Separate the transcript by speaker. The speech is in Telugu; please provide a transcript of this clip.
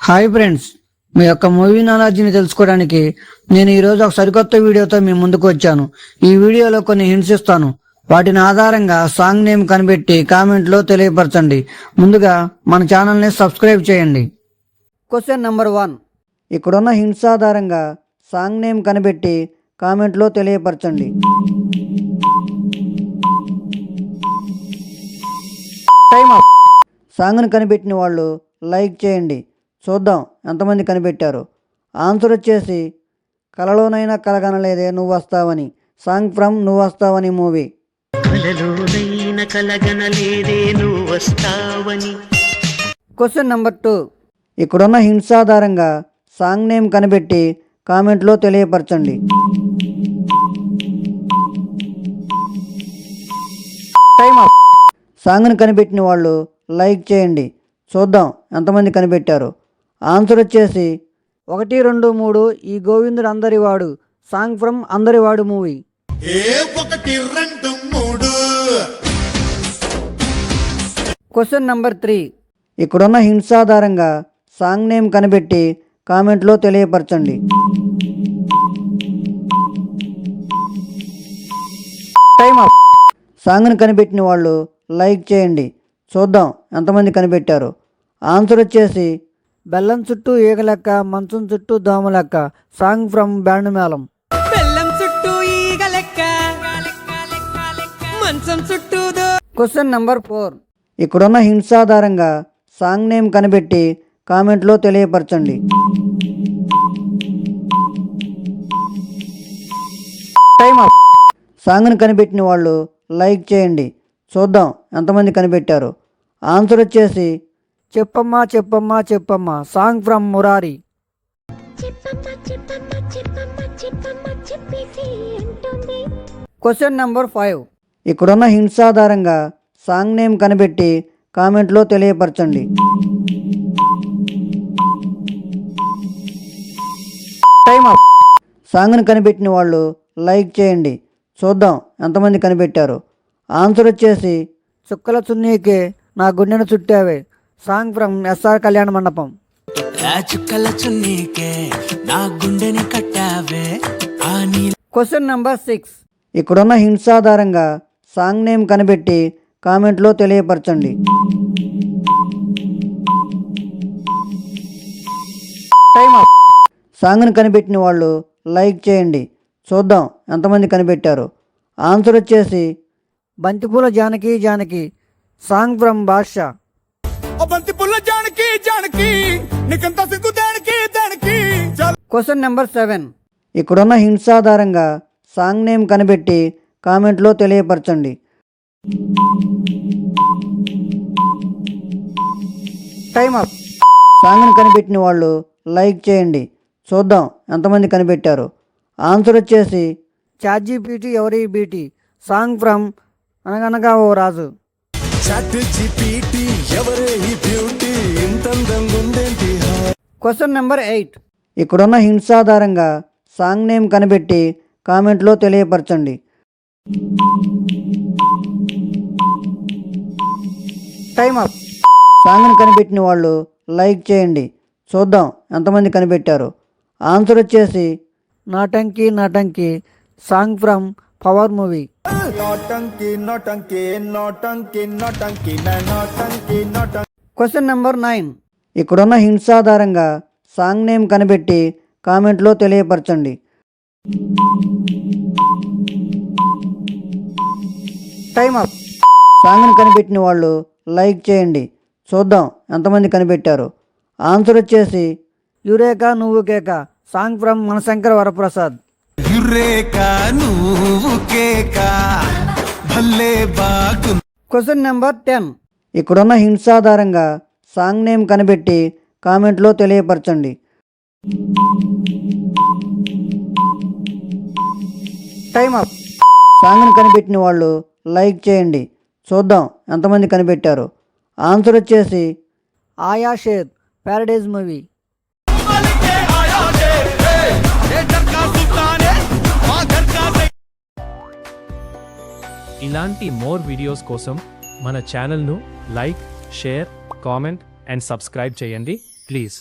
Speaker 1: హాయ్ ఫ్రెండ్స్, మీ యొక్క మూవీ నాలెడ్జ్ని తెలుసుకోవడానికి నేను ఈరోజు ఒక సరికొత్త వీడియోతో మీ ముందుకు వచ్చాను. ఈ వీడియోలో కొన్ని హింట్స్ ఇస్తాను. వాటిని ఆధారంగా సాంగ్ నేమ్ కనిపెట్టి కామెంట్లో తెలియపరచండి. ముందుగా మన ఛానల్ని సబ్స్క్రైబ్ చేయండి. Question number 1. ఇక్కడున్న హింట్స్ ఆధారంగా సాంగ్ నేమ్ కనిపెట్టి కామెంట్లో తెలియపరచండి. Time up. సాంగ్ని కనిపెట్టిన వాళ్ళు లైక్ చేయండి. చూద్దాం ఎంతమంది కనిపెట్టారు. ఆన్సర్ వచ్చేసి కలలోనైనా కలగనలేదే నువ్వు వస్తావని. సాంగ్ ఫ్రమ్ నువ్వు వస్తావని మూవీ. Question number 2. ఇక్కడున్న హింట్స్ ఆధారంగా సాంగ్ నేమ్ కనిపెట్టి కామెంట్లో తెలియపరచండి. Time up. సాంగ్ని కనిపెట్టిన వాళ్ళు లైక్ చేయండి. చూద్దాం ఎంతమంది కనిపెట్టారు. ఆన్సర్ వచ్చేసి 1, 2, 3 ఈ Govindudu Andarivaadu. Song from Andarivaadu movie. Question number 3. ఇక్కడున్న హింట్స్ ఆధారంగా సాంగ్ నేమ్ కనిపెట్టి కామెంట్లో తెలియపరచండి. Time up. సాంగ్ని కనిపెట్టిన వాళ్ళు లైక్ చేయండి. చూద్దాం ఎంతమంది కనిపెట్టారు. ఆన్సర్ వచ్చేసి బెల్లం చుట్టూ ఈగలెక్క మంచం చుట్టూ దోమలెక్క. సాంగ్ ఫ్రమ్ బ్యాండ్ మేళం. బెల్లం చుట్టూ ఈగలెక్క మంచం చుట్టూ. Question number 4. ఇక్కడున్న హింట్స్ ఆధారంగా సాంగ్ నేమ్ కనిపెట్టి కామెంట్లో తెలియపరచండి. Time up. సాంగ్ని కనిపెట్టిన వాళ్ళు లైక్ చేయండి. చూద్దాం ఎంతమంది కనిపెట్టారు. ఆన్సర్ వచ్చేసి చెప్పమ్మా చెప్పమ్మా చెప్పమ్మా. Song from Murari. Question number 5. ఇక్కడున్న హింట్స్ ఆధారంగా సాంగ్ నేమ్ కనిపెట్టి కామెంట్లో తెలియపరచండి. Time up. సాంగ్ని కనిపెట్టిన వాళ్ళు లైక్ చేయండి. చూద్దాం ఎంతమంది కనిపెట్టారు. ఆన్సర్ వచ్చేసి చుక్కల చున్నీకే నా గుండెను చుట్టావే. Song from SR Kalyana Mandapam. Question number 6. ఇక్కడున్న హింట్స్ ఆధారంగా సాంగ్ నేమ్ కనిపెట్టి కామెంట్లో తెలియపరచండి. Time up. సాంగ్ని కనిపెట్టిన వాళ్ళు లైక్ చేయండి. చూద్దాం ఎంతమంది కనిపెట్టారు. ఆన్సర్ వచ్చేసి బంతిపూల Janaki Janaki. Song from Baadshah. Question number 7. ఇక్కడున్న హింట్స్ ఆధారంగా సాంగ్ నేమ్ కనిపెట్టి కామెంట్లో తెలియపరచండి. Time up. సాంగ్ని కనిపెట్టిన వాళ్ళు లైక్ చేయండి. చూద్దాం ఎంతమంది కనిపెట్టారు. ఆన్సర్ వచ్చేసి చాట్‌జీపీటీ ఎవరి బీటీ. సాంగ్ ఫ్రమ్ అనగనగా ఓ రాజు. Question number 8. ఇక్కడున్న హింట్స్ ఆధారంగా సాంగ్ నేమ్ కనిపెట్టి కామెంట్లో తెలియపరచండి. Time up. సాంగ్ని కనిపెట్టిన వాళ్ళు లైక్ చేయండి. చూద్దాం ఎంతమంది కనిపెట్టారు. ఆన్సర్ వచ్చేసి నాటంకి నాటంకి. Song from Power movie. Question number 9. ఇక్కడున్న హింట్స్ ఆధారంగా సాంగ్ నేమ్ కనిపెట్టి కామెంట్లో తెలియపరచండి. Time up. సాంగ్ని కనిపెట్టిన వాళ్ళు లైక్ చేయండి. చూద్దాం ఎంతమంది కనిపెట్టారు. ఆన్సర్ వచ్చేసి యురేకా నువ్వు కేక. Song from Manashankara Varaprasad. Question number 10. ఇక్కడున్న హింట్స్ ఆధారంగా సాంగ్ నేమ్ కనిపెట్టి కామెంట్లో తెలియపరచండి. Time up. సాంగ్ని కనిపెట్టిన వాళ్ళు లైక్ చేయండి. చూద్దాం ఎంతమంది కనిపెట్టారు. ఆన్సర్ వచ్చేసి ఆయా షేర్ ప్యారడైజ్ మూవీ.
Speaker 2: ఇలాంటి మోర్ వీడియోస్ కోసం మన ఛానల్ను like, share, comment and subscribe చేయండి ప్లీజ్.